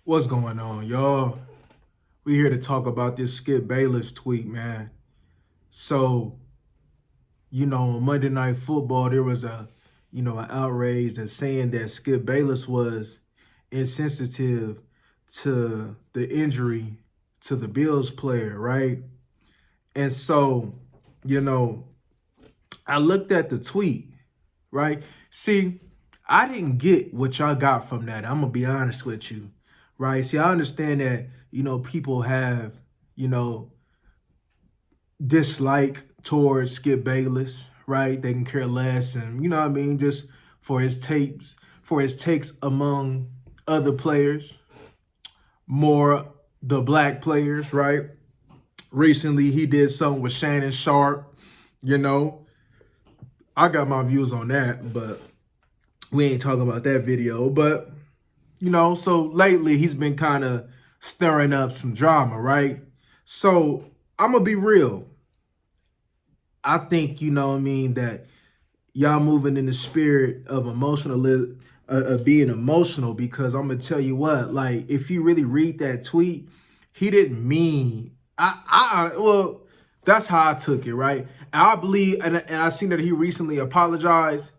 What's going on, y'all? We here to talk about this Skip Bayless tweet, man. So, on Monday Night Football, there was an outrage and saying that Skip Bayless was insensitive to the injury to the Bills player, right? And so, I looked at the tweet, right? See, I didn't get what y'all got from that. I'm gonna be honest with you, right? See, I understand that, people have, dislike towards Skip Bayless, right? They can care less and, just for his takes among other players, more the black players, right? Recently, he did something with Shannon Sharp, I got my views on that, but we ain't talking about that video. But, so lately he's been kind of stirring up some drama, right? So I'm going to be real. I think, that y'all moving in the spirit of being emotional, because I'm going to tell you what, like, if you really read that tweet, he didn't mean, well, that's how I took it, right? And I believe, and I seen that he recently apologized.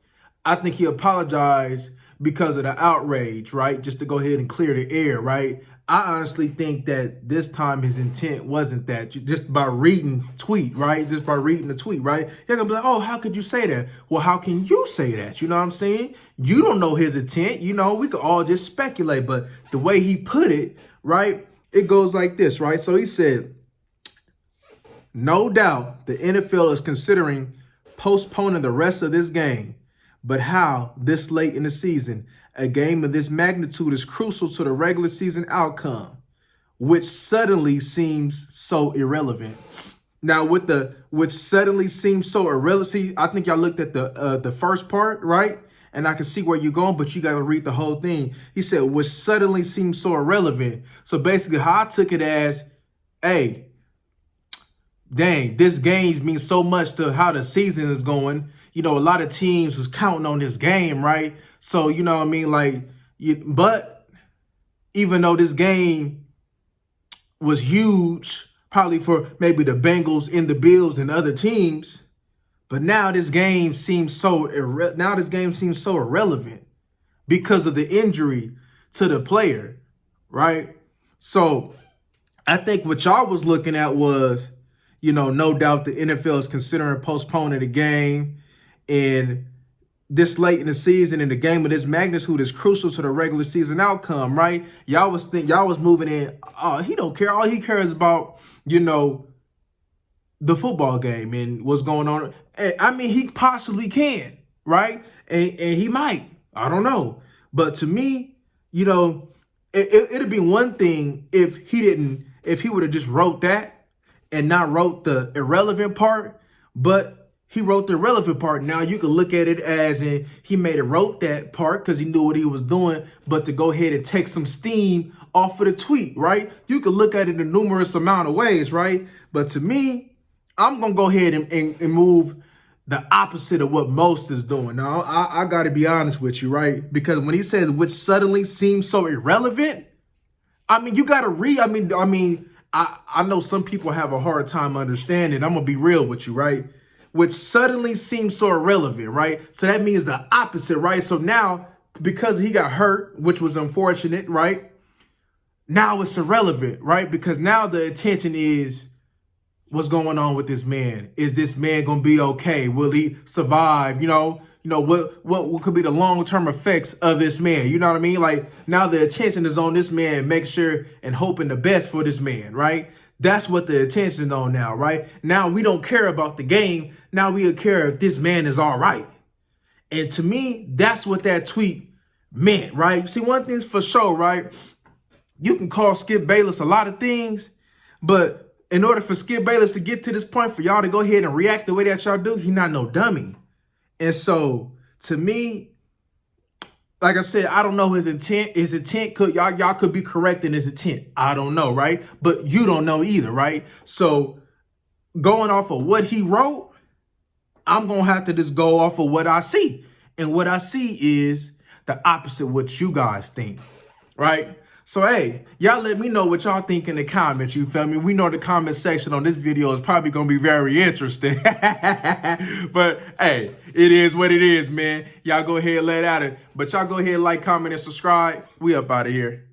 I think he apologized because of the outrage, right? Just to go ahead and clear the air, right? I honestly think that this time his intent wasn't that. Just by reading tweet, right? Just by reading the tweet, right? You're going to be like, oh, how could you say that? Well, how can you say that? You know what I'm saying? You don't know his intent. We could all just speculate. But the way he put it, right? It goes like this, right? So he said, no doubt the NFL is considering postponing the rest of this game. But how this late in the season, a game of this magnitude is crucial to the regular season outcome, which suddenly seems so irrelevant. Now, which suddenly seems so irrelevant, see, I think y'all looked at the first part, right? And I can see where you're going, but you got to read the whole thing. He said, which suddenly seems so irrelevant. So basically how I took it as, hey, dang, this game means so much to how the season is going. A lot of teams is counting on this game, right? So, but even though this game was huge, probably for maybe the Bengals and the Bills and other teams, but now this game seems so irrelevant because of the injury to the player, right? So I think what y'all was looking at was, no doubt the NFL is considering postponing the game. And this late in the season and the game of this magnitude is crucial to the regular season outcome, right? Y'all was moving in, oh, he don't care. All he cares about, the football game and what's going on. I mean, he possibly can, right? And he might. I don't know. But to me, it'd be one thing if he would have just wrote that and not wrote the irrelevant part, but he wrote the relevant part. Now you can look at it as in he wrote that part because he knew what he was doing, but to go ahead and take some steam off of the tweet, right? You can look at it in numerous amount of ways, right? But to me, I'm going to go ahead and move the opposite of what most is doing. Now, I got to be honest with you, right? Because when he says, which suddenly seems so irrelevant, I mean, you got to read. I know some people have a hard time understanding. I'm going to be real with you, right? Which suddenly seems so irrelevant, right? So that means the opposite, right? So now, because he got hurt, which was unfortunate, right? Now it's irrelevant, right? Because now the attention is what's going on with this man. Is this man going to be okay? Will he survive? What could be the long-term effects of this man? You know what I mean? Like, now the attention is on this man, make sure and hoping the best for this man, right? That's what the attention is on now, right? Now we don't care about the game. Now we care if this man is all right. And to me, that's what that tweet meant, right? See, one thing's for sure, right? You can call Skip Bayless a lot of things, but in order for Skip Bayless to get to this point, for y'all to go ahead and react the way that y'all do, he's not no dummy. And so, to me, like I said, I don't know his intent. His intent y'all could be correct in his intent. I don't know, right? But you don't know either, right? So going off of what he wrote, I'm going to have to just go off of what I see. And what I see is the opposite of what you guys think, right? So, hey, y'all let me know what y'all think in the comments, you feel me? We know the comment section on this video is probably going to be very interesting. But, hey, it is what it is, man. Y'all go ahead and let at it. But y'all go ahead, like, comment, and subscribe. We up out of here.